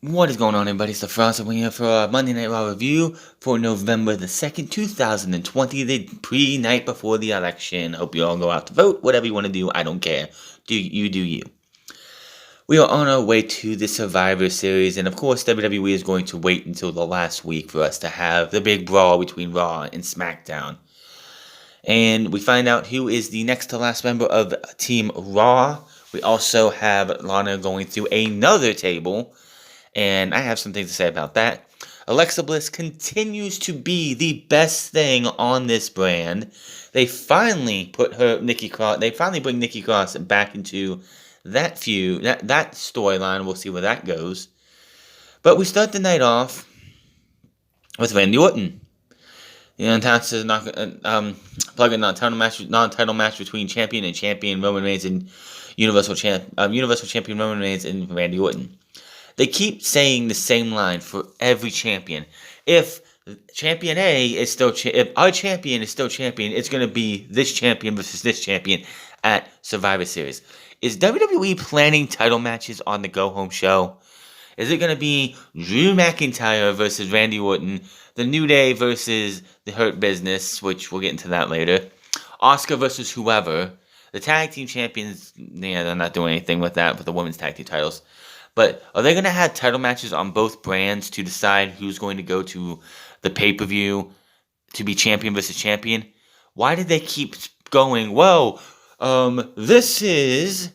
What is going on, everybody? It's the Frost. We're here for our Monday Night Raw review for November the 2nd, 2020, the pre-night before the election. Hope you all go out to vote. Whatever you want to do, I don't care. Do you. We are on our way to the Survivor Series, and of course, WWE is going to wait until the last week for us to have the big brawl between Raw and SmackDown. And we find out who is the next to last member of Team Raw. We also have Lana going through another table, and I have some things to say about that. Alexa Bliss continues to be the best thing on this brand. They finally put Nikki Cross. They finally bring Nikki Cross back into that feud, that storyline. We'll see where that goes. But we start the night off with Randy Orton. The announcer plug in non-title match between champion and champion Roman Reigns and Universal Champion Roman Reigns and Randy Orton. They keep saying the same line for every champion. If champion A is still if our champion is still champion, it's going to be this champion versus this champion at Survivor Series. Is WWE planning title matches on the Go Home show? Is it going to be Drew McIntyre versus Randy Orton, The New Day versus The Hurt Business, which we'll get into that later, Asuka versus whoever, the tag team champions? Yeah, they're not doing anything with that, with the women's tag team titles. But are they going to have title matches on both brands to decide who's going to go to the pay-per-view to be champion versus champion? Why did they keep going, well, this is,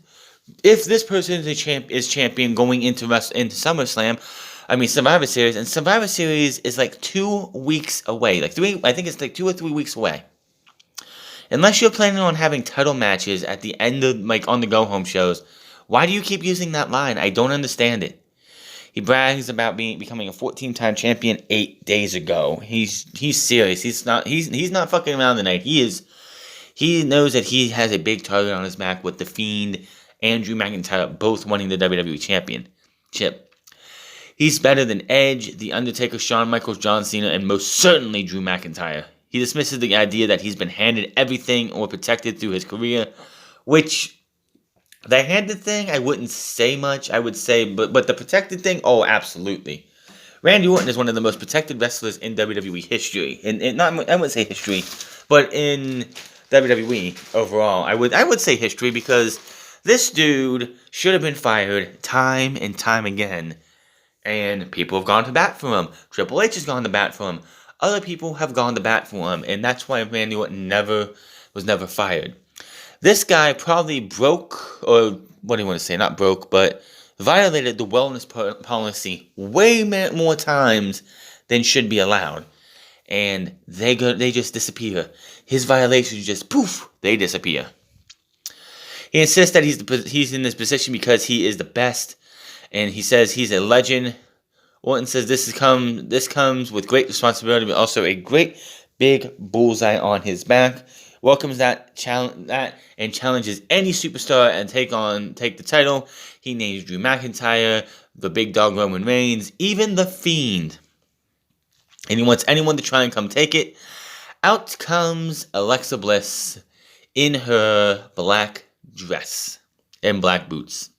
if this person is champion going into SummerSlam, Survivor Series, and Survivor Series is like 2 weeks away. I think it's like 2 or 3 weeks away. Unless you're planning on having title matches at the end of, on the go-home shows, why do you keep using that line? I don't understand it. He brags about becoming a 14-time champion 8 days ago. He's serious. He's not fucking around tonight. He knows that he has a big target on his back with the Fiend and Drew McIntyre both winning the WWE Championship. He's better than Edge, The Undertaker, Shawn Michaels, John Cena, and most certainly Drew McIntyre. He dismisses the idea that he's been handed everything or protected through his career, which, the handed thing, I wouldn't say much. I would say, but the protected thing, oh, absolutely. Randy Orton is one of the most protected wrestlers in WWE history. I wouldn't say history, but in WWE overall, I would say history, because this dude should have been fired time and time again. And people have gone to bat for him. Triple H has gone to bat for him. Other people have gone to bat for him. And that's why Randy Orton was never fired. This guy probably broke, or what do you want to say, not broke, but violated the wellness policy way more times than should be allowed. And they just disappear. His violations just, poof, they disappear. He insists that he's in this position because he is the best, and he says he's a legend. Orton says this comes with great responsibility, but also a great big bullseye on his back. Welcomes that and challenges any superstar and take the title. He names Drew McIntyre, the big dog Roman Reigns, even the Fiend. And he wants anyone to try and come take it. Out comes Alexa Bliss in her black dress and black boots.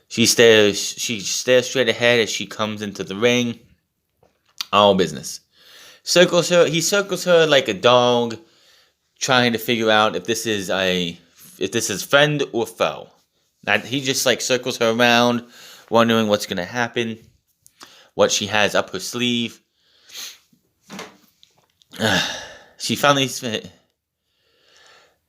She stares straight ahead as she comes into the ring. All business. He circles her like a dog, trying to figure out if this is friend or foe. He just circles her around, wondering what's going to happen, what she has up her sleeve. She finally,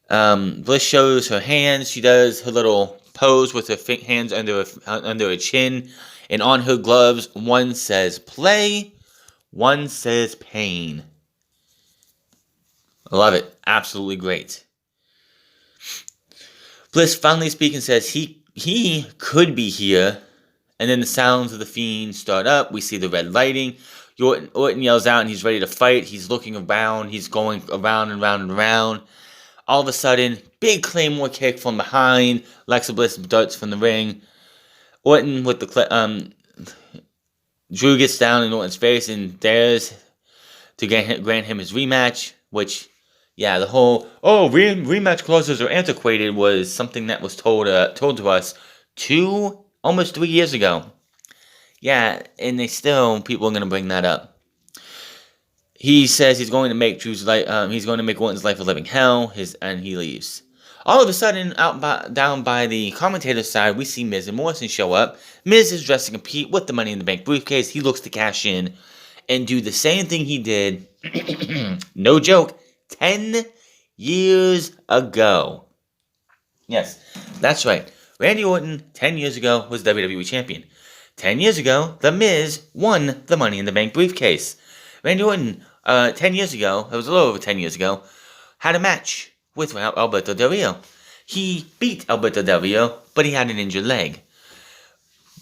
Bliss shows her hands. She does her little pose with her hands under her chin, and on her gloves, one says play, one says pain. I love it. Absolutely great. Bliss finally speaks and says he could be here. And then the sounds of the Fiend start up. We see the red lighting. Orton yells out and he's ready to fight. He's looking around. He's going around and round and round. All of a sudden, big Claymore kick from behind. Alexa Bliss darts from the ring. Orton with the Drew gets down in Orton's face and dares to grant him his rematch, which, yeah, the whole, rematch clauses are antiquated was something that was told to us almost 3 years ago. Yeah, and people are going to bring that up. He says he's going to make Orton's life a living hell, and he leaves. All of a sudden, down by the commentator side, we see Miz and Morrison show up. Miz is dressed to compete with the Money in the Bank briefcase. He looks to cash in and do the same thing he did, no joke, 10 years ago. Yes, that's right. Randy Orton, 10 years ago, was WWE Champion. 10 years ago, The Miz won the Money in the Bank briefcase. Randy Orton, 10 years ago, it was a little over 10 years ago, had a match with Alberto Del Rio. He beat Alberto Del Rio, but he had an injured leg.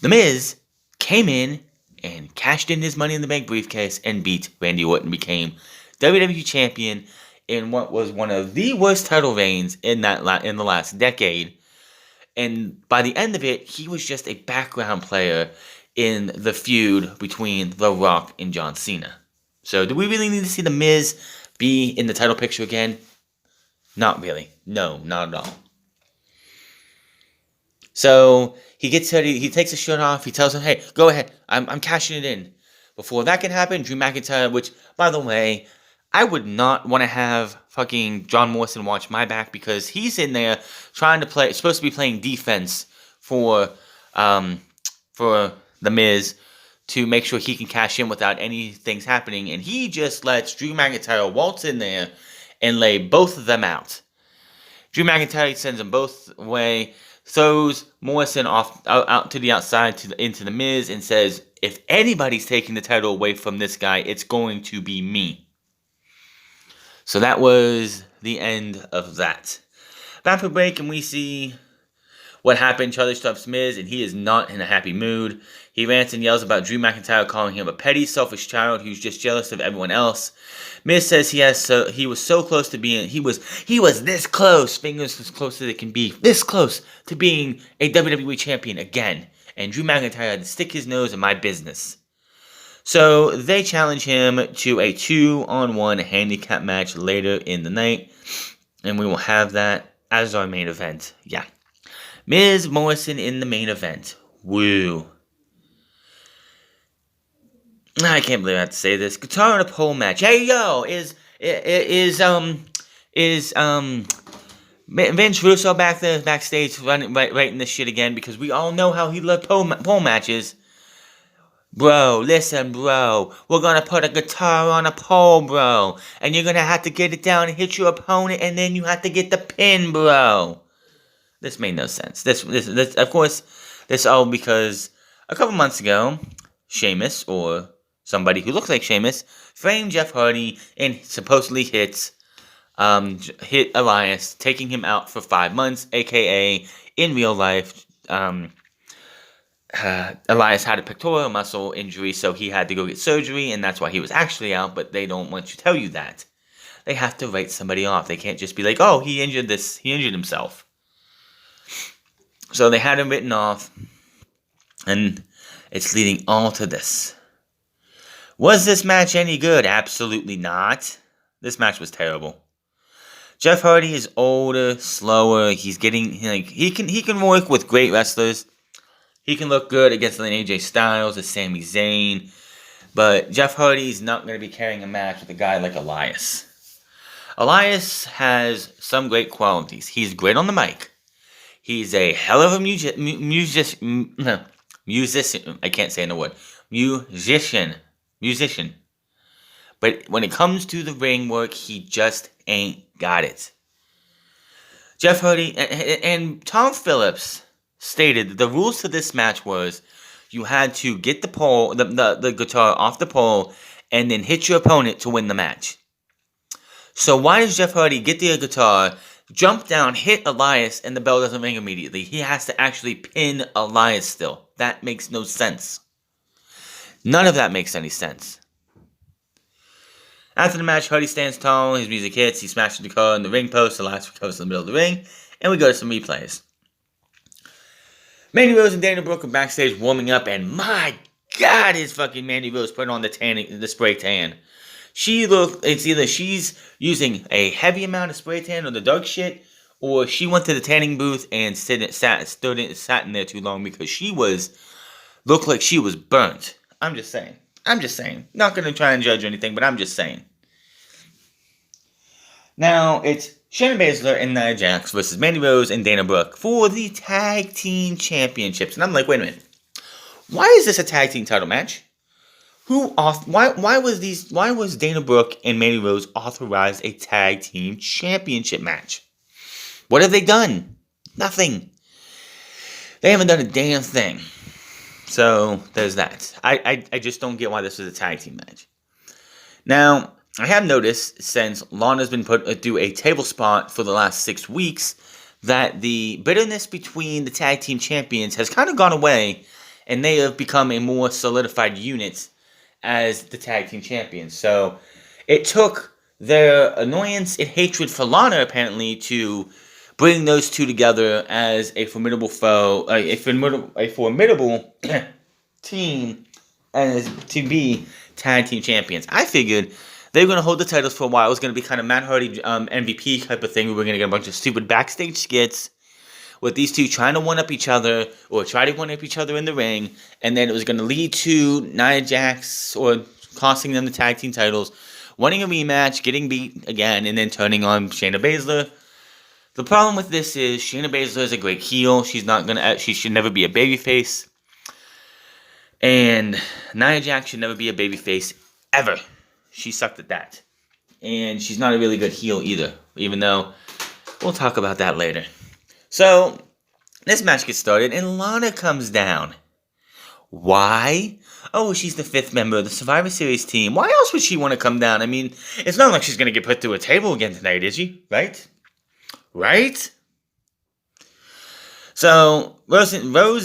The Miz came in and cashed in his Money in the Bank briefcase and beat Randy Orton, became WWE Champion in what was one of the worst title reigns in the last decade. And by the end of it, he was just a background player in the feud between The Rock and John Cena. So do we really need to see The Miz be in the title picture again? Not really. No, not at all. So he gets ready, he takes his shirt off, he tells him, hey, go ahead, I'm cashing it in. Before that can happen, Drew McIntyre, which, by the way, I would not want to have fucking John Morrison watch my back, because he's in there trying to supposed to be playing defense for The Miz to make sure he can cash in without anything happening, and he just lets Drew McIntyre waltz in there and lay both of them out. Drew McIntyre sends them both away, throws Morrison out to the outside into The Miz, and says, if anybody's taking the title away from this guy, it's going to be me. So that was the end of that. Back for break, and we see what happened. Charlie stops Miz, and he is not in a happy mood. He rants and yells about Drew McIntyre calling him a petty, selfish child who's just jealous of everyone else. Miz says he was so close to being, he was this close, fingers as close as it can be, this close to being a WWE Champion again. And Drew McIntyre had to stick his nose in my business. So they challenge him to a 2-on-1 handicap match later in the night. And we will have that as our main event. Yeah. Miz Morrison in the main event. Woo. I can't believe I have to say this. Guitar on a pole match. Hey yo, is Vince Russo backstage writing this shit again, because we all know how he loved pole matches. Bro, listen, bro. We're gonna put a guitar on a pole, bro. And you're gonna have to get it down and hit your opponent, and then you have to get the pin, bro. This made no sense. This of course, this all because a couple months ago, Sheamus, or somebody who looks like Sheamus, framed Jeff Hardy and supposedly hit Elias, taking him out for 5 months, aka in real life, Elias had a pectoral muscle injury, so he had to go get surgery, and that's why he was actually out, but they don't want to tell you that. They have to write somebody off. They can't just be like, oh, he injured himself. So they had him written off, and it's leading all to this. Was this match any good? Absolutely not. This match was terrible. Jeff Hardy is older, slower. He's getting he can work with great wrestlers. He can look good against an AJ Styles, a Sami Zayn, but Jeff Hardy's not going to be carrying a match with a guy like Elias. Elias has some great qualities. He's great on the mic. He's a hell of a musician. I can't say the word. Musician. But when it comes to the ring work, he just ain't got it. Jeff Hardy and Tom Phillips stated that the rules to this match was you had to get the pole, the guitar off the pole, and then hit your opponent to win the match. So why does Jeff Hardy get the guitar, jump down, hit Elias, and the bell doesn't ring immediately? He has to actually pin Elias still. That makes no sense. None of that makes any sense. After the match, Hardy stands tall, his music hits, he smashes the car in the ring post, Elias recovers in the middle of the ring, and we go to some replays. Mandy Rose and Dana Brooke are backstage warming up, and my God, is fucking Mandy Rose putting on the spray tan. It's either she's using a heavy amount of spray tan or the dark shit, or she went to the tanning booth and sat in there too long, because she was looked like she was burnt. I'm just saying. Not going to try and judge anything, but I'm just saying. Now, it's Shannon Basler and Nijax versus Mandy Rose and Dana Brooke for the Tag Team Championships. And I'm like, wait a minute. Why is this a tag team title match? Why was Dana Brooke and Mandy Rose authorized a tag team championship match? What have they done? Nothing. They haven't done a damn thing. So there's that. I just don't get why this was a tag team match. Now, I have noticed since Lana's been put through a table spot for the last 6 weeks that the bitterness between the tag team champions has kind of gone away, and they have become a more solidified unit as the tag team champions. So it took their annoyance and hatred for Lana apparently to bring those two together as a formidable foe, a formidable team, as to be tag team champions. I figured they were going to hold the titles for a while. It was going to be kind of Matt Hardy MVP type of thing. We were going to get a bunch of stupid backstage skits with these two trying to one-up each other, or try to one-up each other in the ring, and then it was going to lead to Nijax, or costing them the tag team titles, winning a rematch, getting beat again, and then turning on Shayna Baszler. The problem with this is Shayna Baszler is a great heel. She should never be a babyface. And Nia Jax should never be a babyface ever. She sucked at that. And she's not a really good heel either, even though we'll talk about that later. So, this match gets started and Lana comes down. Why? Oh, she's the 5th member of the Survivor Series team. Why else would she want to come down? I mean, it's not like she's going to get put through a table again tonight, is she? Right? So, Rose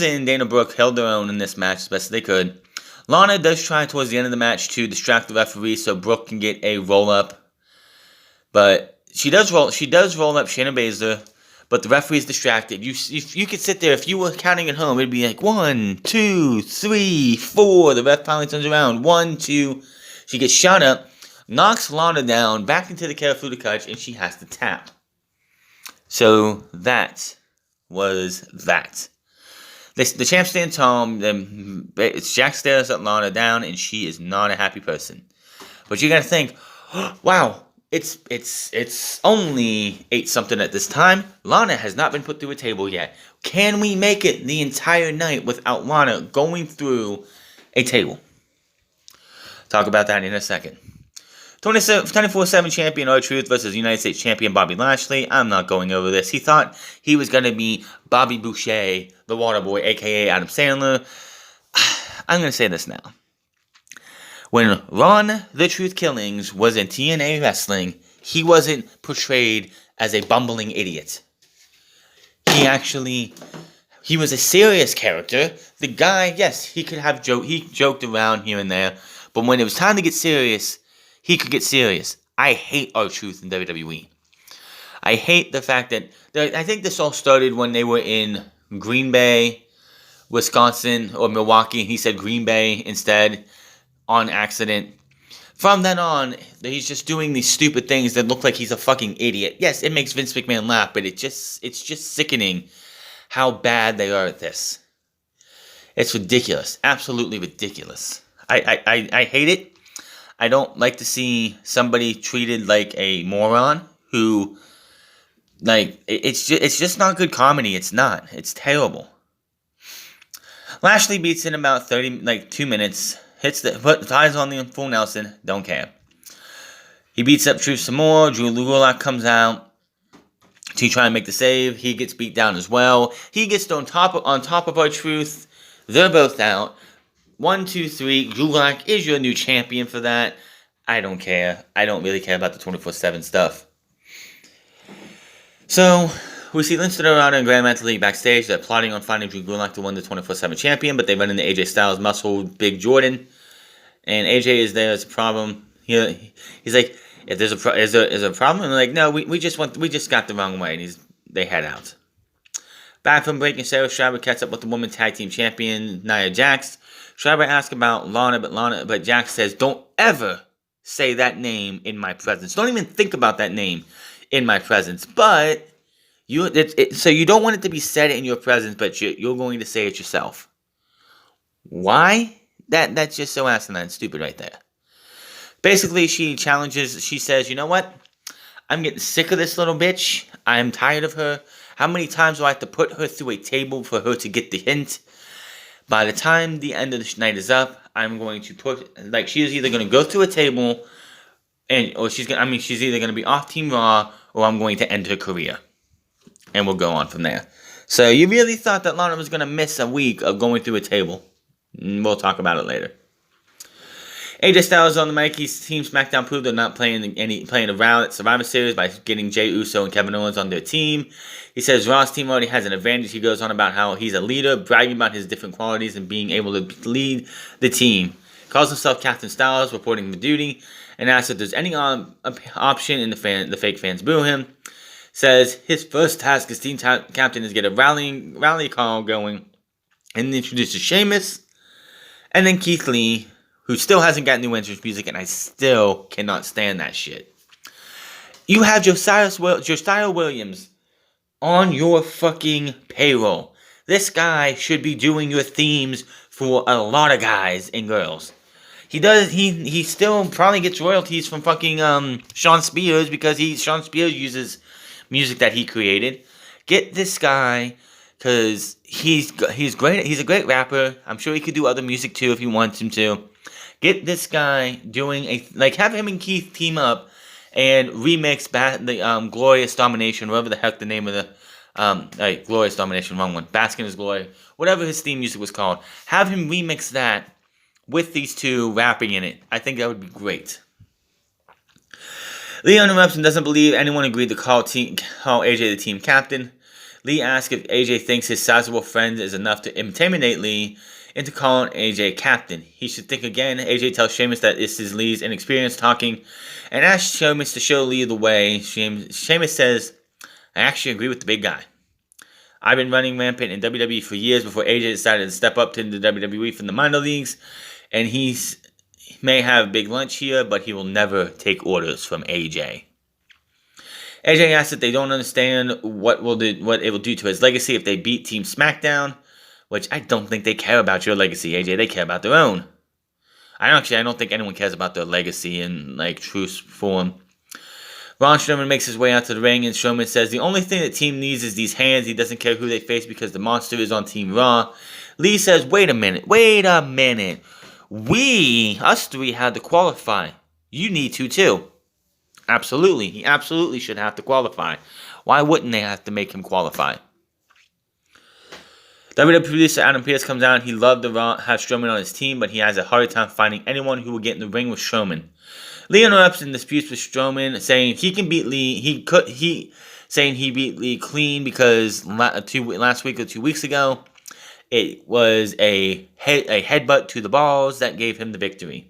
and Dana Brooke held their own in this match as best as they could. Lana does try towards the end of the match to distract the referee so Brooke can get a roll-up. But she does roll up Shayna Baszler, but the referee's distracted. You could sit there, if you were counting at home, it'd be like 1, 2, 3, 4. The ref finally turns around. 1, 2. She gets shot up, knocks Lana down, back into the Karafuda Clutch, and she has to tap. So that was that. The champ stands home. Jack stares at Lana down, and she is not a happy person. But you gotta think, wow, it's only 8-something at this time. Lana has not been put through a table yet. Can we make it the entire night without Lana going through a table? Talk about that in a second. 24/7 champion R-Truth versus United States champion Bobby Lashley. I'm not going over this. He thought he was going to be Bobby Boucher, the Waterboy, a.k.a. Adam Sandler. I'm going to say this now. When Ron the Truth Killings was in TNA Wrestling, he wasn't portrayed as a bumbling idiot. He was a serious character. The guy, yes, he joked around here and there, but when it was time to get serious, he could get serious. I hate R-Truth in WWE. I hate the fact that I think this all started when they were in Green Bay, Wisconsin, or Milwaukee. He said Green Bay instead on accident. From then on, he's just doing these stupid things that look like he's a fucking idiot. Yes, it makes Vince McMahon laugh, but it's just sickening how bad they are at this. It's ridiculous. Absolutely ridiculous. I hate it. I don't like to see somebody treated like a moron who, like, it's just not good comedy. It's not. It's terrible. Lashley beats in about 2 minutes. Puts eyes on the full Nelson. Don't care. He beats up Truth some more. Drew Gulak comes out to try and make the save. He gets beat down as well. He gets on top of R-Truth. They're both out. 1, 2, 3. Gulak is your new champion for that. I don't care. I don't really care about the 24/7 stuff. So, we see Lince Dorado and Grand Metalik backstage. They're plotting on finding Drew Gulak to win the 24/7 champion, but they run into AJ Styles, Muscle, Big Jordan. And AJ is there as a problem. He's like, if there's a problem, and they're like, no, we just got the wrong way. And they head out. Back from breaking, Sarah Schreiber catch up with the women's tag team champion, Nia Jax. Schreiber asks about Lana, but Jax says, don't ever say that name in my presence. Don't even think about that name in my presence. But so you don't want it to be said in your presence, but you're going to say it yourself. Why? That's just so asinine and stupid right there. Basically, she says, you know what? I'm getting sick of this little bitch. I'm tired of her. How many times do I have to put her through a table for her to get the hint? By the time the end of the night is up, I'm going to she's either going to go through a table, she's either going to be off Team Raw, or I'm going to end her career. And we'll go on from there. So you really thought that Lana was going to miss a week of going through a table? We'll talk about it later. AJ Styles on the mic. His Team SmackDown proved they're not playing a round at Survivor Series by getting Jey Uso and Kevin Owens on their team. He says Raw's team already has an advantage. He goes on about how he's a leader, bragging about his different qualities and being able to lead the team. Calls himself Captain Styles, reporting the duty, and asks if there's any option, and the fake fans boo him. Says his first task as team captain is get a rally call going, and introduces Sheamus, and then Keith Lee, who still hasn't got new entrance music, and I still cannot stand that shit. You have Josiah Williams on your fucking payroll. This guy should be doing your themes for a lot of guys and girls. He still probably gets royalties from fucking Sean Spears, because Sean Spears uses music that he created. Get this guy, because he's great. He's a great rapper. I'm sure he could do other music too if he wants him to. Get this guy doing have him and Keith team up and remix the Glorious Domination, whatever the heck the name of the Glorious Domination, wrong one. Bask in His Glory, whatever his theme music was called. Have him remix that with these two rapping in it. I think that would be great. Lee interrupts and doesn't believe anyone agreed to call AJ the team captain. Lee asks if AJ thinks his sizable friend is enough to intimidate Lee into calling AJ captain. He should think again. AJ tells Sheamus that this is Lee's inexperience talking, and asks Sheamus to show Lee the way. Sheamus says, I actually agree with the big guy. I've been running rampant in WWE for years before AJ decided to step up to the WWE from the minor leagues, and he may have a big lunch here, but he will never take orders from AJ. AJ asks if they don't understand what it will do to his legacy if they beat Team SmackDown, which I don't think they care about your legacy, AJ. They care about their own. I don't think anyone cares about their legacy in true form. Braun Strowman makes his way out to the ring, and Strowman says the only thing the team needs is these hands. He doesn't care who they face because the monster is on Team Raw. Lee says, wait a minute. Us three had to qualify. You need to too. Absolutely. He absolutely should have to qualify. Why wouldn't they have to make him qualify? WWE producer Adam Pearce comes out. He loved to have Strowman on his team, but he has a hard time finding anyone who will get in the ring with Strowman. Lee interrupts and disputes with Strowman, saying he can beat Lee. Saying he beat Lee clean because last week or 2 weeks ago, it was a headbutt to the balls that gave him the victory.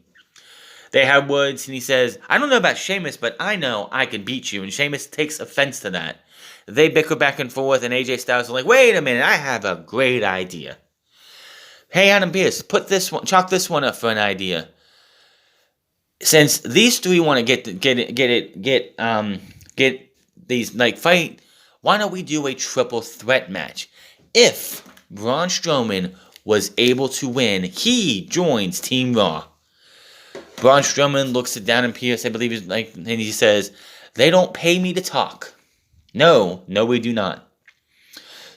They have words, and he says, I don't know about Sheamus, but I know I can beat you. And Sheamus takes offense to that. They bicker back and forth, and AJ Styles is like, wait a minute, I have a great idea. Hey, Adam Pearce, chalk this one up for an idea. Since these three want to get these fight, why don't we do a triple threat match? If Braun Strowman was able to win, he joins Team Raw. Braun Strowman looks at Adam Pearce, I believe, and he says, they don't pay me to talk. No, we do not.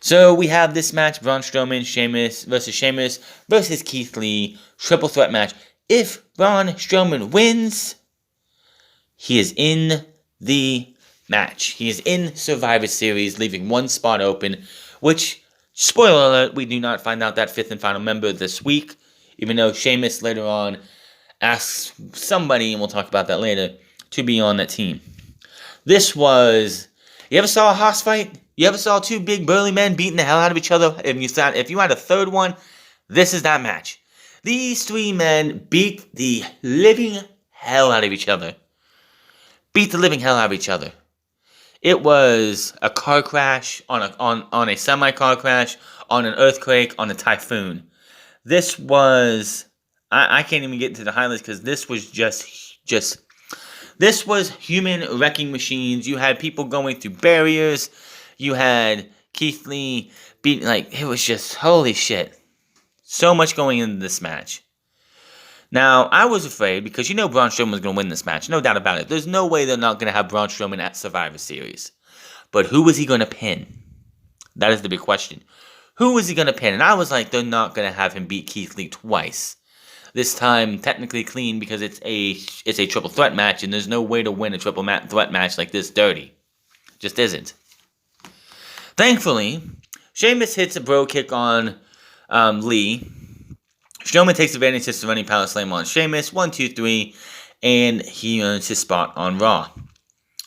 So we have this match, Braun Strowman, Sheamus versus Keith Lee, triple threat match. If Braun Strowman wins, he is in the match. He is in Survivor Series, leaving one spot open, which, spoiler alert, we do not find out that fifth and final member this week, even though Sheamus later on asks somebody, and we'll talk about that later, to be on that team. This was... You ever saw a house fight? You ever saw two big burly men beating the hell out of each other? If you had a third one, this is that match. These three men beat the living hell out of each other. It was a car crash, on a semi-car crash, on an earthquake, on a typhoon. This was... I can't even get into the highlights because this was just... This was human wrecking machines. You had people going through barriers. You had Keith Lee beating, it was just, holy shit. So much going into this match. Now, I was afraid, because Braun Strowman was going to win this match. No doubt about it. There's no way they're not going to have Braun Strowman at Survivor Series. But who was he going to pin? That is the big question. Who was he going to pin? And I was like, they're not going to have him beat Keith Lee twice. This time, technically clean, because it's a triple threat match, and there's no way to win a triple threat match like this dirty. Just isn't. Thankfully, Sheamus hits a bro kick on Lee. Strowman takes advantage of the running power slam on Sheamus. 1, 2, 3. And he earns his spot on Raw.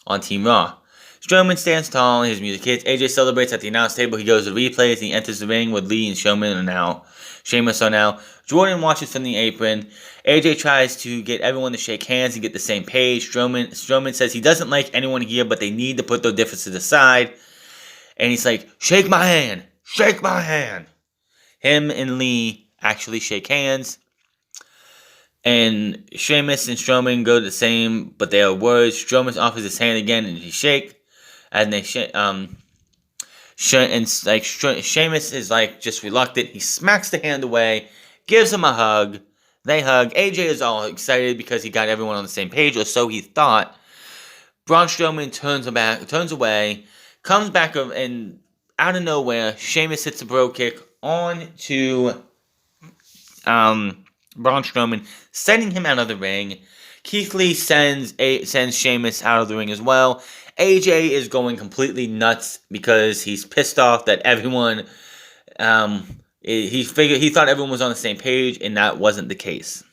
On Team Raw. Strowman stands tall. His music hits. AJ celebrates at the announce table. He goes to replays. He enters the ring with Lee and Sheamus are now. Jordan watches from the apron. AJ tries to get everyone to shake hands and get the same page. Strowman says he doesn't like anyone here, but they need to put their differences aside. And he's like, shake my hand. Shake my hand. Him and Lee actually shake hands, and Sheamus and Strowman go the same, but they are words. Strowman offers his hand again, and he shake, and they Sheamus is like just reluctant. He smacks the hand away, gives him a hug. They hug. AJ is all excited because he got everyone on the same page, or so he thought. Braun Strowman turns away, comes back, and out of nowhere, Sheamus hits a bro kick on to Braun Strowman, sending him out of the ring. Keith Lee sends Sheamus out of the ring as well. AJ is going completely nuts because he's pissed off that everyone. He thought everyone was on the same page, and that wasn't the case.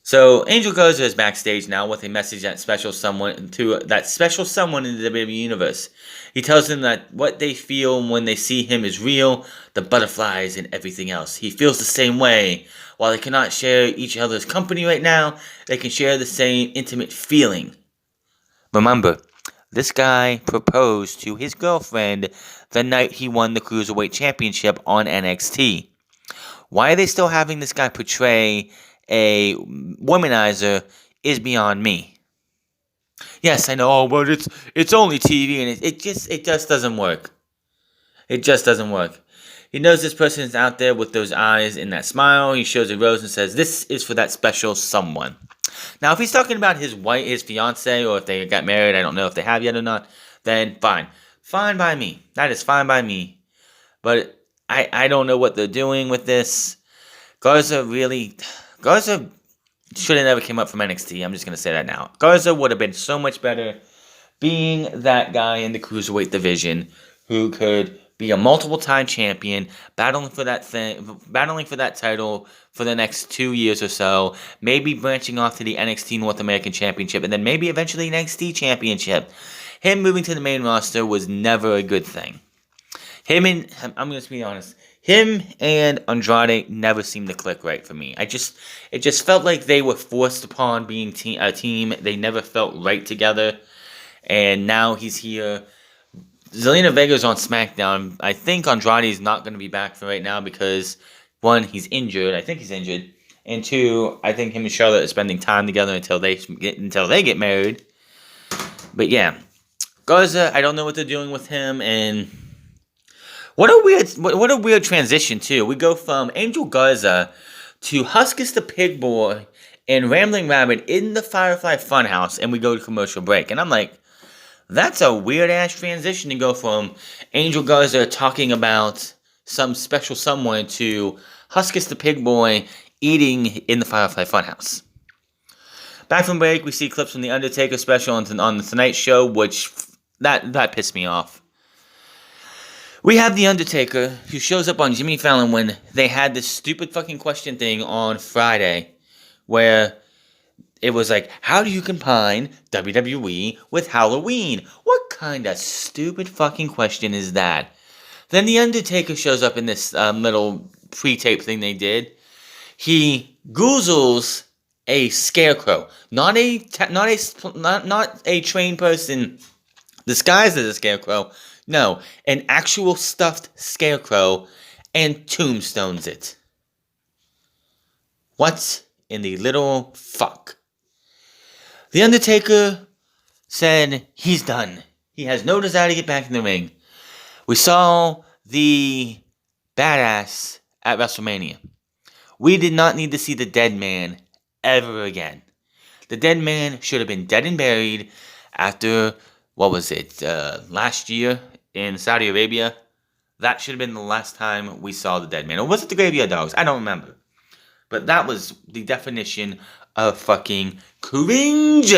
So Angel Garza is backstage now with a message that special someone in the WWE Universe. He tells them that what they feel when they see him is real, the butterflies and everything else. He feels the same way. While they cannot share each other's company right now, they can share the same intimate feeling. Remember, this guy proposed to his girlfriend the night he won the Cruiserweight Championship on NXT. Why are they still having this guy portray a womanizer is beyond me. Yes, I know, but it's only TV, and it just doesn't work. It just doesn't work. He knows this person is out there with those eyes and that smile. He shows a rose and says, "This is for that special someone." Now, if he's talking about his fiance, or if they got married, I don't know if they have yet or not, then fine. Fine by me. That is fine by me. But I don't know what they're doing with this. Garza should have never came up from NXT. I'm just going to say that now. Garza would have been so much better being that guy in the Cruiserweight division who could be a multiple-time champion, battling for that title for the next 2 years or so, maybe branching off to the NXT North American Championship, and then maybe eventually NXT Championship. Him moving to the main roster was never a good thing. I'm going to be honest, him and Andrade never seemed to click right for me. It just felt like they were forced upon being a team. They never felt right together. And now he's here. Zelina Vega's on SmackDown. I think Andrade is not going to be back for right now because, one, he's injured. I think he's injured. And two, I think him and Charlotte are spending time together until they get married. But yeah, Garza, I don't know what they're doing with him, and what a weird transition too. We go from Angel Garza to Huskus the Pig Boy and Rambling Rabbit in the Firefly Funhouse, and we go to commercial break. And I'm like, that's a weird ass transition to go from Angel Garza talking about some special someone to Huskus the Pig Boy eating in the Firefly Funhouse. Back from break, we see clips from the Undertaker special on the Tonight Show, which that pissed me off. We have The Undertaker, who shows up on Jimmy Fallon when they had this stupid fucking question thing on Friday, where it was like, how do you combine WWE with Halloween? What kind of stupid fucking question is that? Then The Undertaker shows up in this little pre-tape thing they did. He goozles a scarecrow, not a trained person disguised as a scarecrow. No, an actual stuffed scarecrow, and tombstones it. What in the little fuck? The Undertaker said he's done. He has no desire to get back in the ring. We saw the badass at WrestleMania. We did not need to see the dead man ever again. The dead man should have been dead and buried after, last year in Saudi Arabia. That should have been the last time we saw the dead man. Or was it the Graveyard Dogs? I don't remember. But that was the definition of fucking cringe.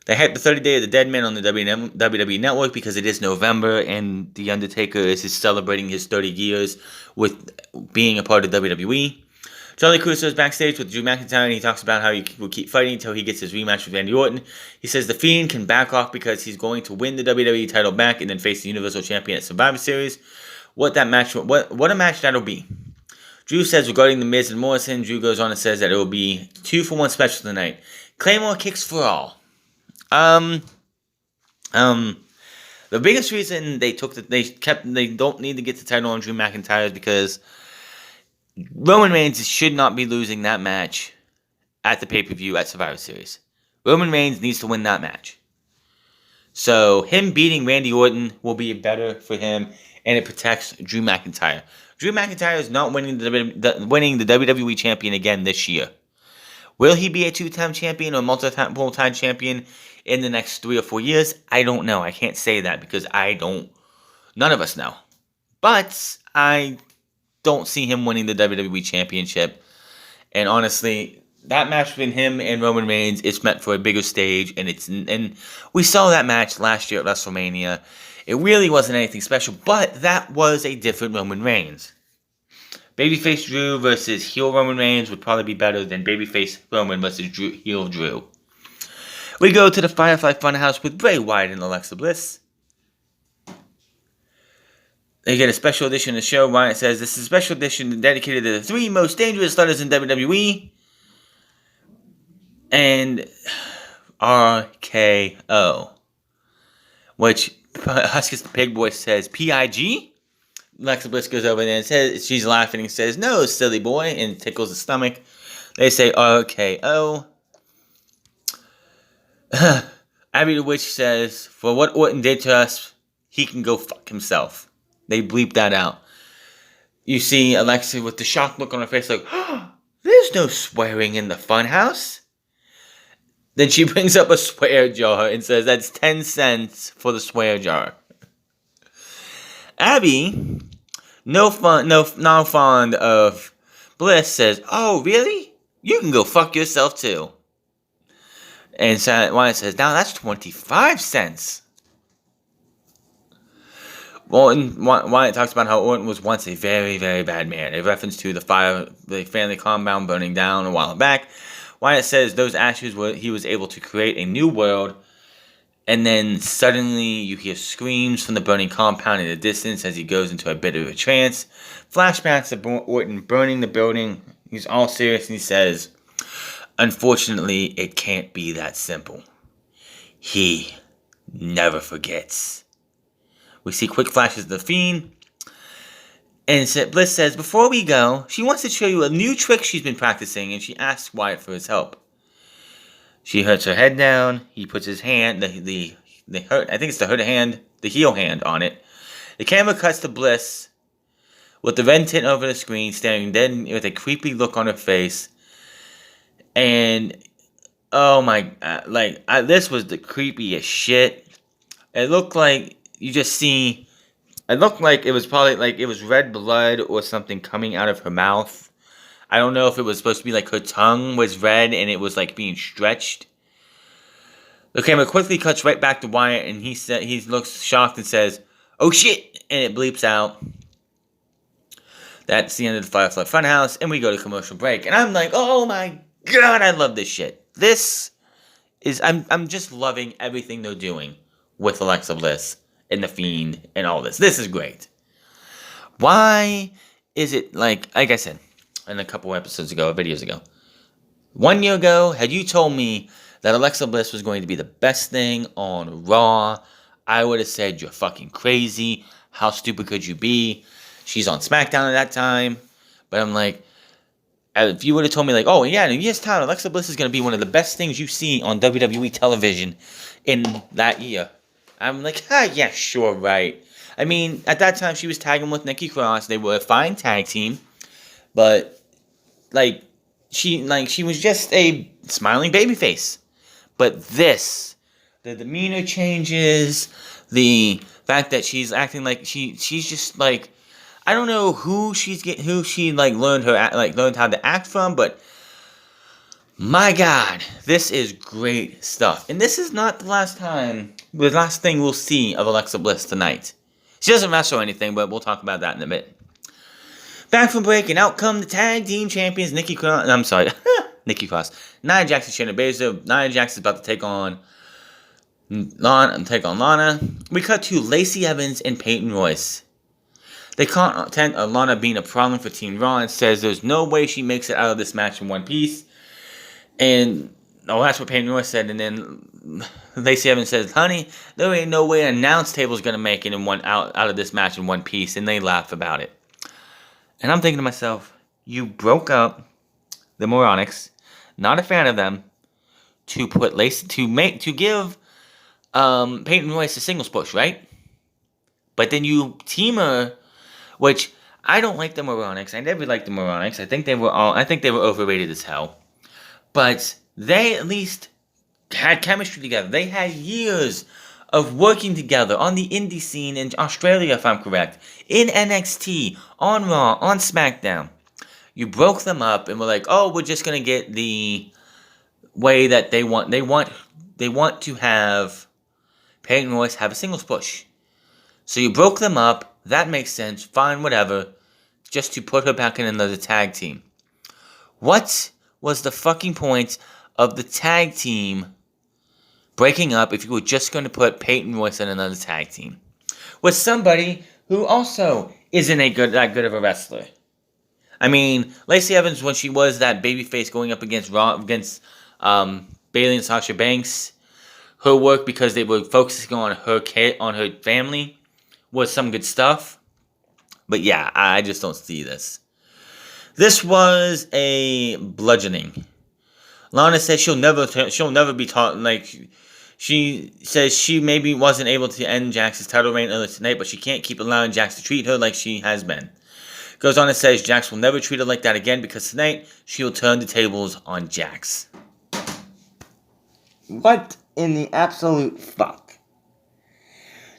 They had the 30th Day of the Dead Man on the WWE Network because it is November and The Undertaker is celebrating his 30 years with being a part of WWE. Charlie Caruso is backstage with Drew McIntyre and he talks about how he will keep fighting until he gets his rematch with Randy Orton. He says the Fiend can back off because he's going to win the WWE title back and then face the Universal Champion at Survivor Series. What a match that'll be. Drew says regarding The Miz and Morrison, Drew goes on and says that it will be 2-for-1 special tonight. Claymore kicks for all. The biggest reason they don't need to get the title on Drew McIntyre is because Roman Reigns should not be losing that match at the pay-per-view at Survivor Series. Roman Reigns needs to win that match. So him beating Randy Orton will be better for him, and it protects Drew McIntyre. Drew McIntyre is not winning the WWE champion again this year. Will he be a 2-time champion or multiple-time champion in the next 3 or 4 years? I don't know. I can't say that because none of us know. But I don't see him winning the WWE Championship. And honestly, that match between him and Roman Reigns is meant for a bigger stage. And we saw that match last year at WrestleMania. It really wasn't anything special, but that was a different Roman Reigns. Babyface Drew versus heel Roman Reigns would probably be better than babyface Roman versus heel Drew. We go to the Firefly Funhouse with Bray Wyatt and Alexa Bliss. They get a special edition of the show. Wyatt says this is a special edition dedicated to the 3 most dangerous letters in WWE. And RKO. Which Huskus the Pig Boy says PIG. Alexa Bliss goes over there and says, she's laughing and says, no, silly boy, and tickles the stomach. They say RKO. Abby the Witch says, for what Orton did to us, he can go fuck himself. They bleep that out. You see Alexa with the shocked look on her face like, oh, there's no swearing in the funhouse. Then she brings up a swear jar and says that's 10 cents for the swear jar. Abby, not fond of Bliss, says, oh, really? You can go fuck yourself too. And Wyatt says, now that's 25 cents. Wyatt talks about how Orton was once a very, very bad man. A reference to the family compound burning down a while back. Wyatt says those ashes he was able to create a new world. And then suddenly you hear screams from the burning compound in the distance as he goes into a bit of a trance. Flashbacks of Orton burning the building. He's all serious and he says, unfortunately, it can't be that simple. He never forgets. We see quick flashes of the Fiend. And Bliss says, before we go, she wants to show you a new trick she's been practicing, and she asks Wyatt for his help. She hurts her head down. He puts his hand, I think it's the heel hand on it. The camera cuts to Bliss with the red tint over the screen, staring dead with a creepy look on her face. And, oh my, this was the creepiest shit. It looked like it looked like it was probably like it was red blood or something coming out of her mouth. I don't know if it was supposed to be like her tongue was red and it was like being stretched. The camera quickly cuts right back to Wyatt and he looks shocked and says, oh shit, and it bleeps out. That's the end of the Firefly Funhouse and we go to commercial break. And I'm like, oh my god, I love this shit. I'm just loving everything they're doing with Alexa Bliss and The Fiend and all this. This is great. Why is it like I said in a couple videos ago, 1 year ago, had you told me that Alexa Bliss was going to be the best thing on Raw, I would have said you're fucking crazy. How stupid could you be? She's on SmackDown at that time. But I'm like, if you would have told me like, oh yeah, in a year's time, Alexa Bliss is going to be one of the best things you see on WWE television in that year, I'm like, yeah, sure, right. I mean, at that time, she was tagging with Nikki Cross. They were a fine tag team. But, she was just a smiling babyface. But this, the demeanor changes, the fact that she's acting like she's just like, I don't know who learned how to act from, but my God, this is great stuff. And this is not the last thing we'll see of Alexa Bliss tonight. She doesn't wrestle or anything, but we'll talk about that in a bit. Back from break, and out come the tag team champions, Nikki Cross. Nikki Cross. Nijax and Shannon Basler. Nijax is about to take on Lana. We cut to Lacey Evans and Peyton Royce. They content of Lana being a problem for Team Raw and says there's no way she makes it out of this match in one piece. And that's what Peyton Royce said. And then Lacey Evans says, "Honey, there ain't no way an announce table's gonna make it out of this match in one piece." And they laugh about it. And I'm thinking to myself, you broke up the Moronics, not a fan of them, to give Peyton Royce a singles push, right? But then you team her, which I don't like the Moronics. I never liked the Moronics. I think they were overrated as hell. But they at least had chemistry together. They had years of working together on the indie scene in Australia, if I'm correct, in NXT, on Raw, on SmackDown. You broke them up and were like, oh, we're just gonna get the way that they want. They want to have Peyton Royce have a singles push. So you broke them up. That makes sense. Fine, whatever. Just to put her back in another tag team. What was the fucking point of the tag team breaking up if you were just going to put Peyton Royce in another tag team with somebody who also isn't that good of a wrestler? I mean, Lacey Evans, when she was that babyface going up against Bayley and Sasha Banks, her work, because they were focusing on her kid, on her family, was some good stuff. But yeah, I just don't see this. This was a bludgeoning. Lana says she'll never be taught, she says she maybe wasn't able to end Jax's title reign earlier tonight, but she can't keep allowing Jax to treat her like she has been. Goes on and says Jax will never treat her like that again because tonight she'll turn the tables on Jax. What in the absolute fuck?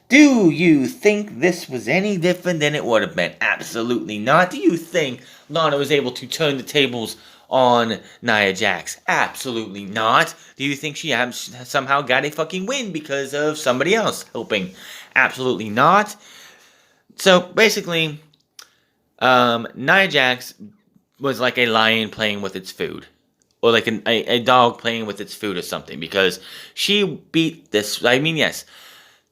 Do you think this was any different than it would have been? Absolutely not. Do you think Lana was able to turn the tables on Nijax? Absolutely not. Do you think she somehow got a fucking win because of somebody else helping? Absolutely not. So basically, Nijax was like a lion playing with its food. Or like a dog playing with its food or something. Because she beat this. I mean, yes.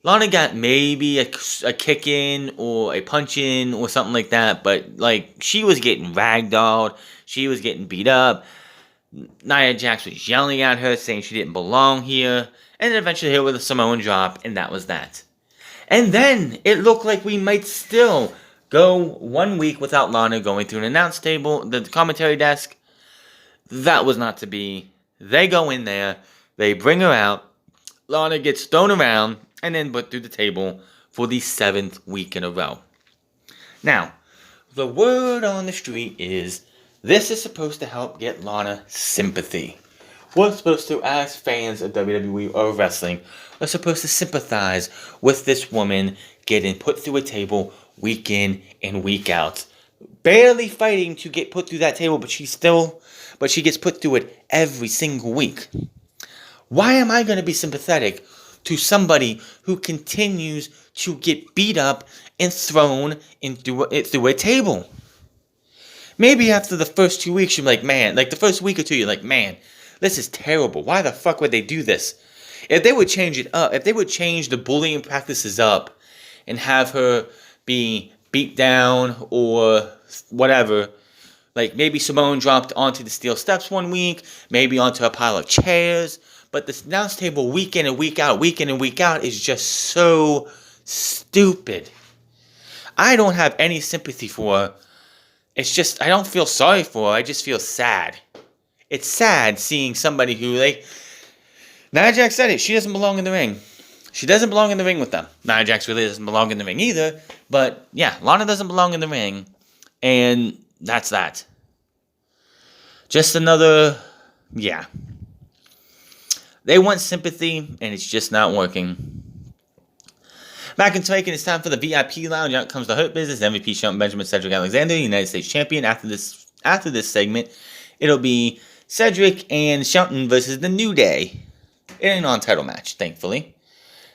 Lana got maybe a kick in or a punch in or something like that. But she was getting ragdolled. She was getting beat up. Nijax was yelling at her, saying she didn't belong here. And then eventually hit her with a Samoan drop. And that was that. And then it looked like we might still go 1 week without Lana going through an announce table, the commentary desk. That was not to be. They go in there, they bring her out, Lana gets thrown around, and then put through the table for the 7th week in a row. Now, the word on the street is this is supposed to help get Lana sympathy. We're supposed to, as fans of WWE or wrestling, are supposed to sympathize with this woman getting put through a table week in and week out. Barely fighting to get put through that table, but she gets put through it every single week. Why am I going to be sympathetic to somebody who continues to get beat up and thrown through a table? Maybe after the first 2 weeks, you're like, man, the first week or two, you're like, man, this is terrible. Why the fuck would they do this? If they would change it up, if they would change the bullying practices up and have her be beat down or whatever, maybe Simone dropped onto the steel steps 1 week, maybe onto a pile of chairs, but this announce table week in and week out is just so stupid. I don't have any sympathy for her. It's just, I don't feel sorry for her, I just feel sad. It's sad seeing somebody who, Nijax said it, she doesn't belong in the ring. She doesn't belong in the ring with them. Nijax really doesn't belong in the ring either. But yeah, Lana doesn't belong in the ring. And that's that. Just another, yeah. They want sympathy, and it's just not working. Back in Twake, and it's time for the VIP lounge. Out comes the Hurt Business, MVP Shelton Benjamin, Cedric Alexander, United States Champion. After this segment, it'll be Cedric and Shelton versus the New Day in a non-title match, thankfully.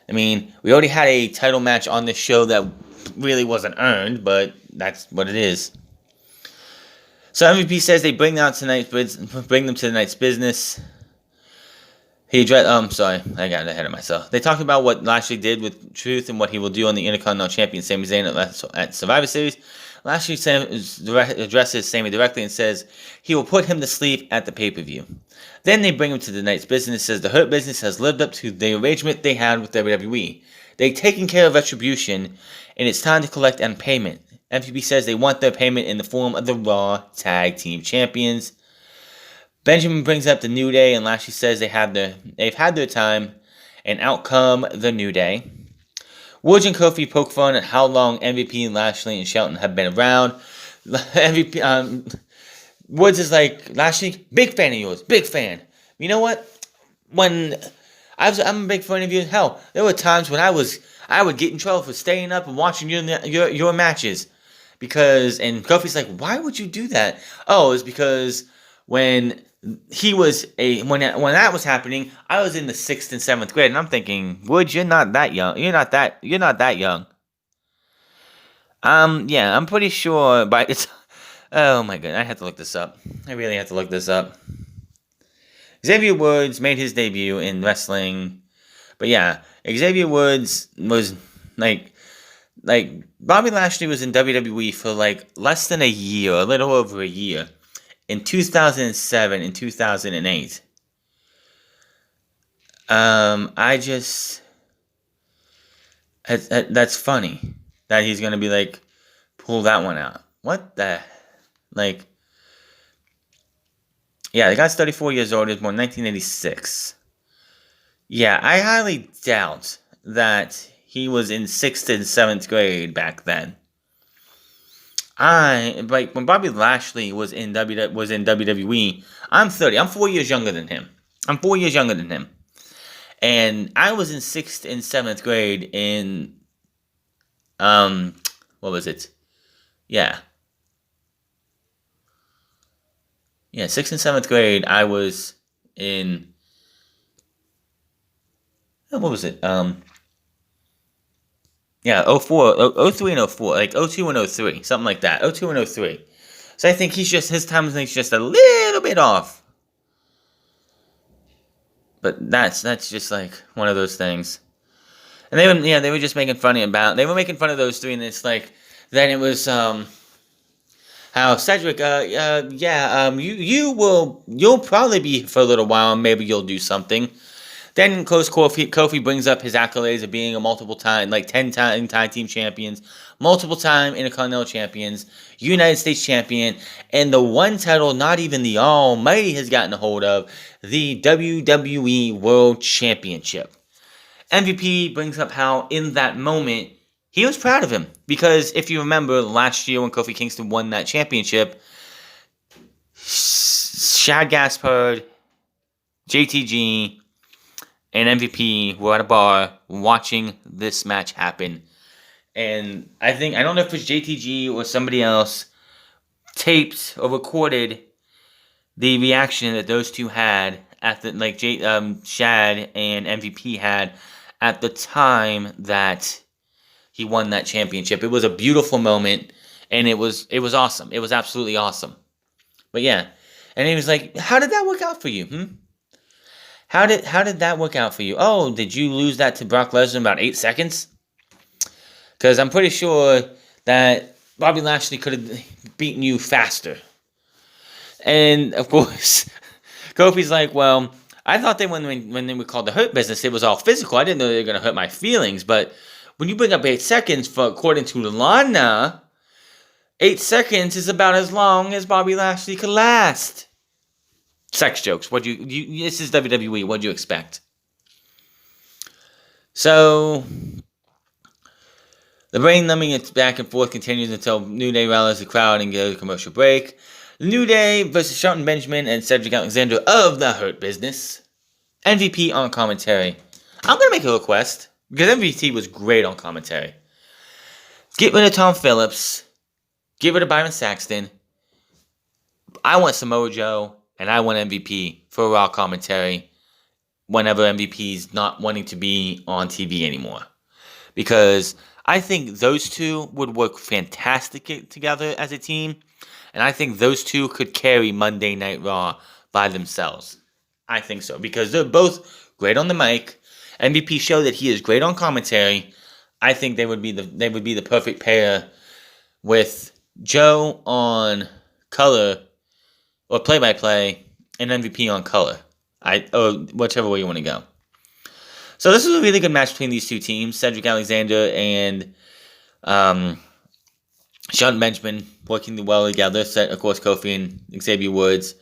I mean, we already had a title match on this show that really wasn't earned, but that's what it is. So MVP says they bring them to the night's business. Sorry, I got ahead of myself. They talked about what Lashley did with Truth and what he will do on the Intercontinental Champion Sami Zayn at Survivor Series. Lashley addresses Sami directly and says he will put him to sleep at the pay-per-view. Then they bring him to the night's business, says the Hurt Business has lived up to the arrangement they had with WWE. They've taken care of retribution, and it's time to collect on payment. MVP says they want their payment in the form of the Raw Tag Team Champions. Benjamin brings up the New Day, and Lashley says they've had their time, and out come the New Day. Woods and Kofi poke fun at how long MVP, Lashley, and Shelton have been around. Woods is like, Lashley, big fan of yours, big fan. You know what? When I'm a big fan of you, hell, there were times when I would get in trouble for staying up and watching your matches, and Kofi's like, why would you do that? Oh, it's because when that was happening, I was in the 6th and 7th grade, and I'm thinking, Woods, you're not that young. You're not that young. Yeah, I'm pretty sure, but it's, oh my god, I have to look this up. I really have to look this up. Xavier Woods made his debut in wrestling, but yeah, Xavier Woods was like Bobby Lashley was in WWE for like less than a year, a little over a year. In 2007 and 2008. That's funny that he's gonna be like, pull that one out. What the, yeah, the guy's 34 years old, he was born in 1986. Yeah, I highly doubt that he was in 6th and 7th grade back then. When Bobby Lashley was in WWE, I'm 30. I'm 4 years younger than him. And I was in 6th and 7th grade in, what was it? Yeah. Yeah, 6th and 7th grade, I was in, what was it? Yeah, 03 and 04, like 02 and 03, something like that, 02 and 03. So I think his timeline's just a little bit off. But that's just like one of those things. And they were just making fun of those three, and it's like, then it was, how Cedric, you'll probably be for a little while, and maybe you'll do something. Then Kofi brings up his accolades of being a multiple-time, 10-time tag team champions, multiple-time Intercontinental champions, United States champion, and the one title not even the Almighty has gotten a hold of, the WWE World Championship. MVP brings up how, in that moment, he was proud of him. Because if you remember, last year when Kofi Kingston won that championship, Shad Gaspard, JTG, and MVP were at a bar watching this match happen. And I don't know if it's JTG or somebody else taped or recorded the reaction that those two had at the, Shad and MVP had at the time that he won that championship. It was a beautiful moment, and it was awesome. It was absolutely awesome. But yeah, and he was like, how did that work out for you? How did that work out for you? Oh, did you lose that to Brock Lesnar in about 8 seconds? Because I'm pretty sure that Bobby Lashley could have beaten you faster. And, of course, Kofi's like, well, I thought when they were called the Hurt Business, it was all physical. I didn't know they were going to hurt my feelings. But when you bring up 8 seconds, according to Lana, 8 seconds is about as long as Bobby Lashley could last. Sex jokes. This is WWE. What'd you expect? So, the brain numbing back and forth continues until New Day rallies the crowd and goes to commercial break. New Day versus Shelton Benjamin and Cedric Alexander of the Hurt Business. MVP on commentary. I'm going to make a request, because MVP was great on commentary. Get rid of Tom Phillips. Get rid of Byron Saxton. I want Samoa Joe, and I want MVP for Raw commentary whenever MVP's not wanting to be on TV anymore. Because I think those two would work fantastic together as a team, and I think those two could carry Monday Night Raw by themselves. I think so, because they're both great on the mic. MVP showed that he is great on commentary. I think they would be the perfect pair with Joe on color or play-by-play and MVP on color. Or whichever way you want to go. So this is a really good match between these two teams, Cedric Alexander and Shelton Benjamin working well together. Of course, Kofi and Xavier Woods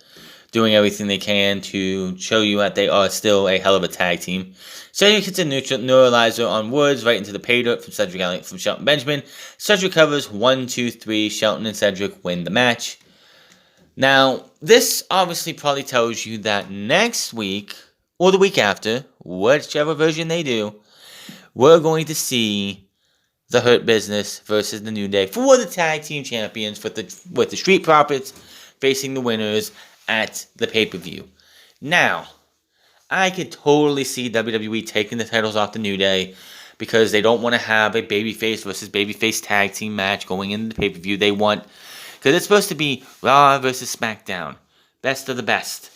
doing everything they can to show you that they are still a hell of a tag team. Cedric hits a neuralizer on Woods right into the pay dirt from Shelton Benjamin. Cedric covers 1, 2, 3. Shelton and Cedric win the match. Now, this obviously probably tells you that next week, or the week after, whichever version they do, we're going to see the Hurt Business versus the New Day for the tag team champions with the Street Profits facing the winners at the pay-per-view. Now, I could totally see WWE taking the titles off the New Day because they don't want to have a babyface versus babyface tag team match going into the pay-per-view. They want, because it's supposed to be Raw versus SmackDown, best of the best.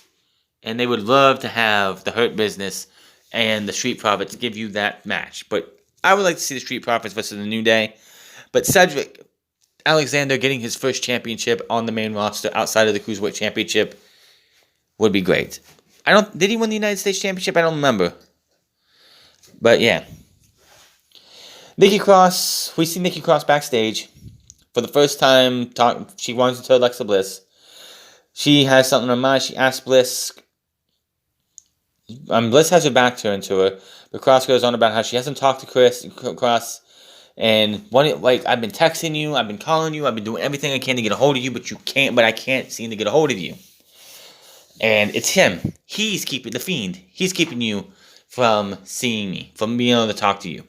And they would love to have the Hurt Business and the Street Profits give you that match. But I would like to see the Street Profits versus the New Day. But Cedric Alexander getting his first championship on the main roster outside of the Cruiserweight Championship would be great. Did he win the United States Championship? I don't remember. But yeah. Nikki Cross, we see Nikki Cross backstage. For the first time, she runs into Alexa Bliss. She has something on her mind. She asks Bliss. Bliss has her back turned to her. But Cross goes on about how she hasn't talked to Cross. And I've been texting you, I've been calling you, I've been doing everything I can to get a hold of you, but I can't seem to get a hold of you. And it's him. He's keeping the Fiend. He's keeping you from seeing me, from being able to talk to you.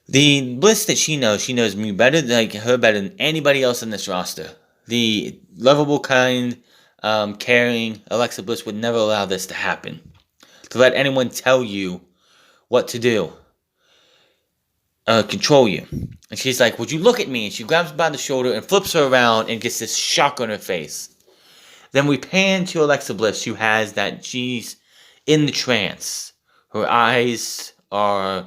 The Bliss that she knows me better, her better than anybody else in this roster. The lovable, kind, caring Alexa Bliss would never allow this to happen. To let anyone tell you what to do. Control you. And she's like, would you look at me? And she grabs her by the shoulder and flips her around and gets this shock on her face. Then we pan to Alexa Bliss, who has that she's in the trance. Her eyes are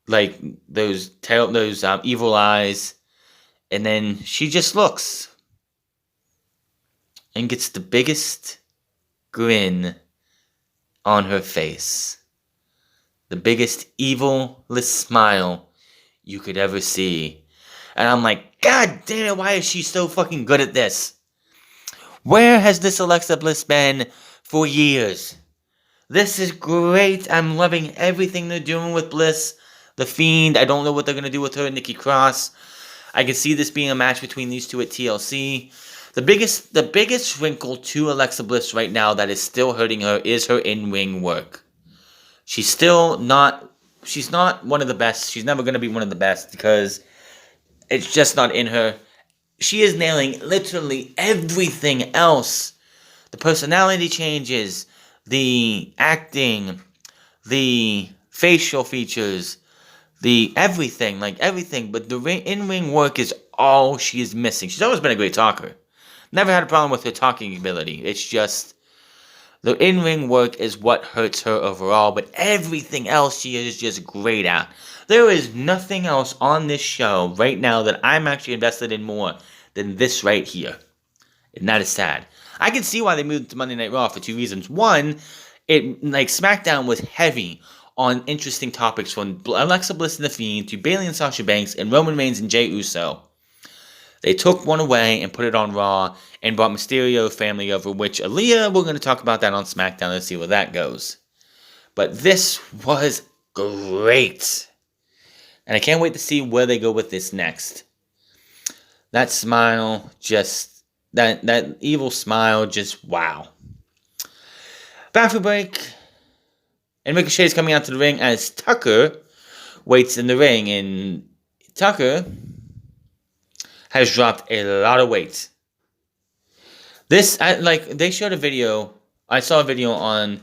like those evil eyes. And then she just looks. And gets the biggest grin on her face. The biggest evilest smile you could ever see. And I'm like, God damn it, why is she so fucking good at this? Where has this Alexa Bliss been for years? This is great. I'm loving everything they're doing with Bliss. The Fiend, I don't know what they're going to do with her and Nikki Cross. I can see this being a match between these two at TLC. The biggest wrinkle to Alexa Bliss right now that is still hurting her is her in-ring work. She's not one of the best. She's never going to be one of the best because it's just not in her. She is nailing literally everything else. The personality changes, the acting, the facial features, the everything. But the in-ring work is all she is missing. She's always been a great talker. Never had a problem with her talking ability. It's just the in-ring work is what hurts her overall, but everything else she is just great at. There is nothing else on this show right now that I'm actually invested in more than this right here. And that is sad. I can see why they moved to Monday Night Raw for two reasons. One, SmackDown was heavy on interesting topics from Alexa Bliss and The Fiend to Bayley and Sasha Banks and Roman Reigns and Jey Uso. They took one away and put it on Raw and brought Mysterio family over, which Aaliyah, we're going to talk about that on SmackDown and see where that goes. But this was great. And I can't wait to see where they go with this next. That smile, just, that evil smile, just wow. Bathroom break. And Ricochet's coming out to the ring as Tucker waits in the ring. And Tucker has dropped a lot of weight. They showed a video. I saw a video on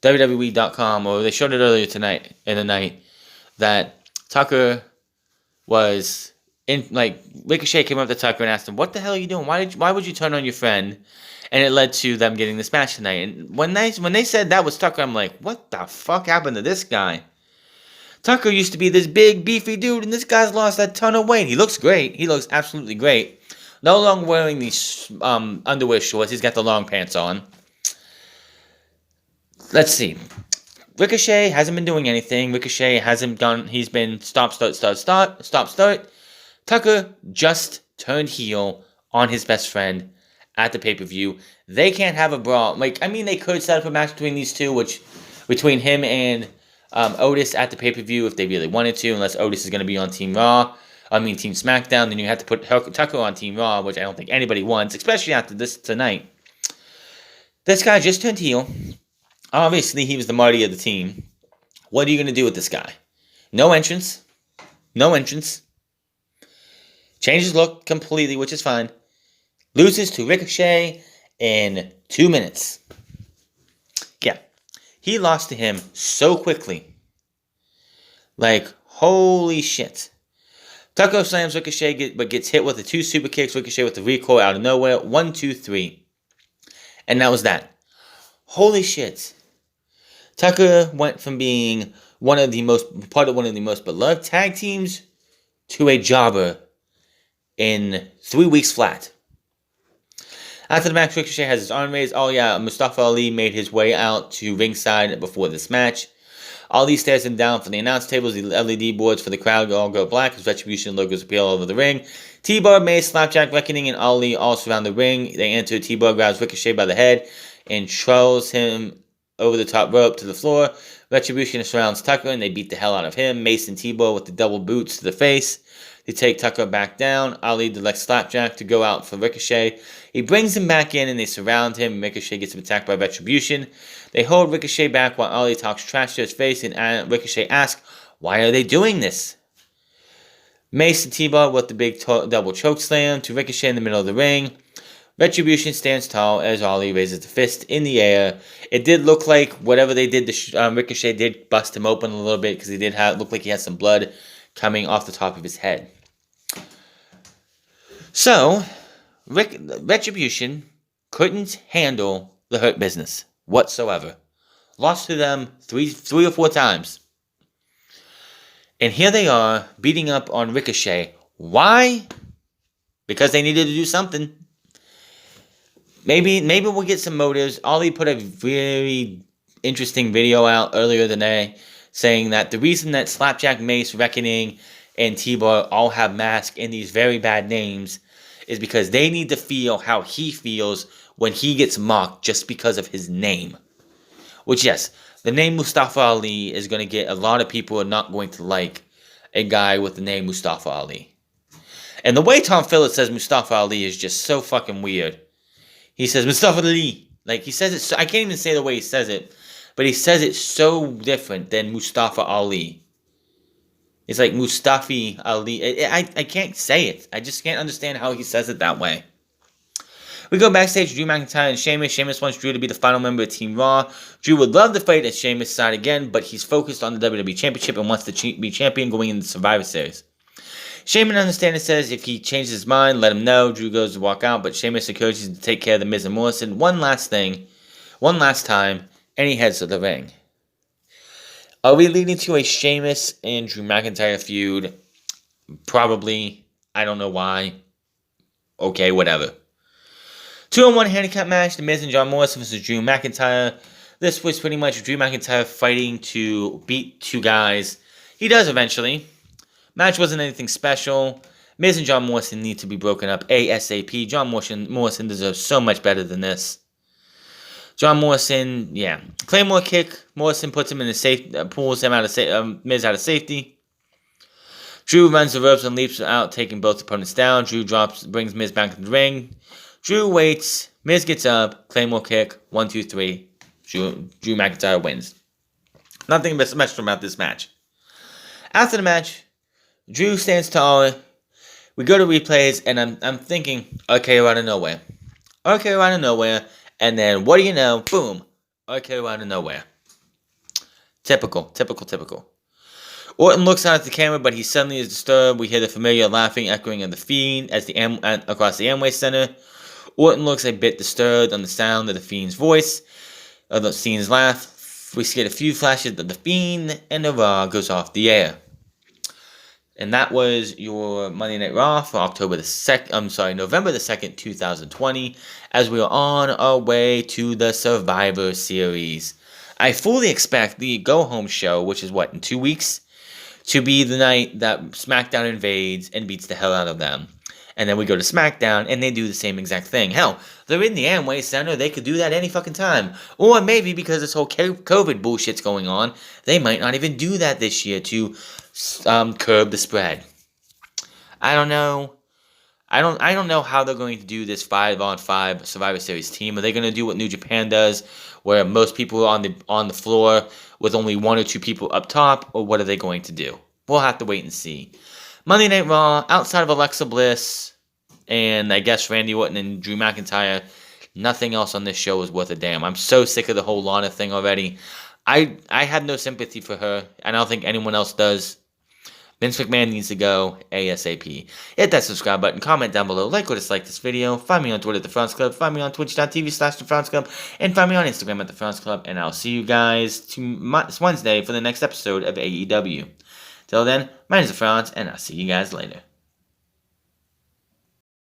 WWE.com, or they showed it earlier tonight in the night, that Tucker was in, Ricochet came up to Tucker and asked him, "What the hell are you doing? Why would you turn on your friend?" And it led to them getting this match tonight. And when they said that was Tucker, I'm like, what the fuck happened to this guy? Tucker used to be this big, beefy dude, and this guy's lost a ton of weight. He looks great. He looks absolutely great. No longer wearing these underwear shorts. He's got the long pants on. Let's see. Ricochet hasn't been doing anything. Ricochet hasn't gone. He's been stop, start. Tucker just turned heel on his best friend at the pay-per-view. They can't have a brawl. They could set up a match between these two, between him and Otis at the pay-per-view if they really wanted to, unless Otis is going to be on Team SmackDown. Then you have to put Tucker on Team Raw, which I don't think anybody wants, especially after this tonight. This guy just turned heel. Obviously, he was the Marty of the team. What are you going to do with this guy? No entrance. Change his look completely, which is fine. Loses to Ricochet in 2 minutes. Yeah. He lost to him so quickly. Holy shit. Tucker slams Ricochet, but gets hit with the 2 super kicks. Ricochet with the recoil out of nowhere. 1, 2, 3. And that was that. Holy shit. Tucker went from being part of one of the most beloved tag teams to a jobber in 3 weeks flat. After the match, Ricochet has his arm raised. Oh yeah, Mustafa Ali made his way out to ringside before this match. Ali stares him down from the announce tables. The LED boards for the crowd all go black as Retribution logos appear all over the ring. T-Bar, Mace, Slapjack, Reckoning, and Ali all surround the ring. They enter. T-Bar grabs Ricochet by the head and trolls him over the top rope to the floor. Retribution surrounds Tucker and they beat the hell out of him. Mace and T-Bar with the double boots to the face. They take Tucker back down. Ali directs Slapjack to go out for Ricochet. He brings him back in and they surround him. Ricochet gets attacked by Retribution. They hold Ricochet back while Ali talks trash to his face and Ricochet asks, why are they doing this? Mace and T-Bar with the big double choke slam to Ricochet in the middle of the ring. Retribution stands tall as Ali raises the fist in the air. It did look like whatever they did, Ricochet did bust him open a little bit because he did look like he had some blood coming off the top of his head. So, Retribution couldn't handle the Hurt Business whatsoever. Lost to them three or four times. And here they are beating up on Ricochet. Why? Because they needed to do something. Maybe we'll get some motives. Ali put a very interesting video out earlier today saying that the reason that Slapjack, Mace, Reckoning, and T-Bar all have masks and these very bad names is because they need to feel how he feels when he gets mocked just because of his name. Which, yes, the name Mustafa Ali is going to get a lot of people are not going to like a guy with the name Mustafa Ali. And the way Tom Phillips says Mustafa Ali is just so fucking weird. He says Mustafa Ali. He says it so, I can't even say the way he says it, but he says it so different than Mustafa Ali. It's like Mustafi Ali. I can't say it. I just can't understand how he says it that way. We go backstage, Drew McIntyre and Sheamus. Sheamus wants Drew to be the final member of Team Raw. Drew would love to fight at Sheamus' side again, but he's focused on the WWE Championship and wants to be champion going into the Survivor Series. Sheamus understands and says if he changes his mind, let him know. Drew goes to walk out, but Sheamus encourages him to take care of the Miz and Morrison one last time, and he heads to the ring. Are we leading to a Sheamus and Drew McIntyre feud? Probably. I don't know why. Okay, whatever. 2-on-1 handicap match. The Miz and John Morrison versus Drew McIntyre. This was pretty much Drew McIntyre fighting to beat two guys. He does eventually. Match wasn't anything special. Miz and John Morrison need to be broken up ASAP. John Morrison deserves so much better than this. John Morrison, yeah. Claymore kick. Morrison puts him in the safe, pulls him out of Miz out of safety. Drew runs the ropes and leaps out, taking both opponents down. Drew brings Miz back in the ring. Drew waits. Miz gets up. Claymore kick. 1, 2, 3. Drew McIntyre wins. Nothing but special about this match. After the match, Drew stands tall. We go to replays, and I'm thinking, RKO out of nowhere. RKO out of nowhere, and then what do you know? Boom. RKO out of nowhere. Typical. Orton looks out at the camera, but he suddenly is disturbed. We hear the familiar laughing echoing of the Fiend across the Amway Center. Orton looks a bit disturbed on the sound of the Fiend's voice, of the Fiend's laugh. We get a few flashes of the Fiend, and the Raw goes off the air. And that was your Monday Night Raw for November the 2nd, 2020, as we are on our way to the Survivor Series. I fully expect the go-home show, which is in 2 weeks, to be the night that SmackDown invades and beats the hell out of them. And then we go to SmackDown, and they do the same exact thing. Hell, they're in the Amway Center. They could do that any fucking time. Or maybe because this whole COVID bullshit's going on, they might not even do that this year to curb the spread. I don't know. I don't know how they're going to do this 5-on-5 Survivor Series team. Are they going to do what New Japan does, where most people are on the floor with only 1 or 2 people up top, or what are they going to do? We'll have to wait and see. Monday Night Raw, outside of Alexa Bliss and I guess Randy Orton and Drew McIntyre, nothing else on this show is worth a damn. I'm so sick of the whole Lana thing already. I have no sympathy for her, and I don't think anyone else does. Vince McMahon needs to go ASAP. Hit that subscribe button, comment down below, like or dislike this video, find me on Twitter at The France Club, find me on twitch.tv/The France Club, and find me on Instagram at The France Club, and I'll see you guys this Wednesday for the next episode of AEW. Till then, my name is The France, and I'll see you guys later.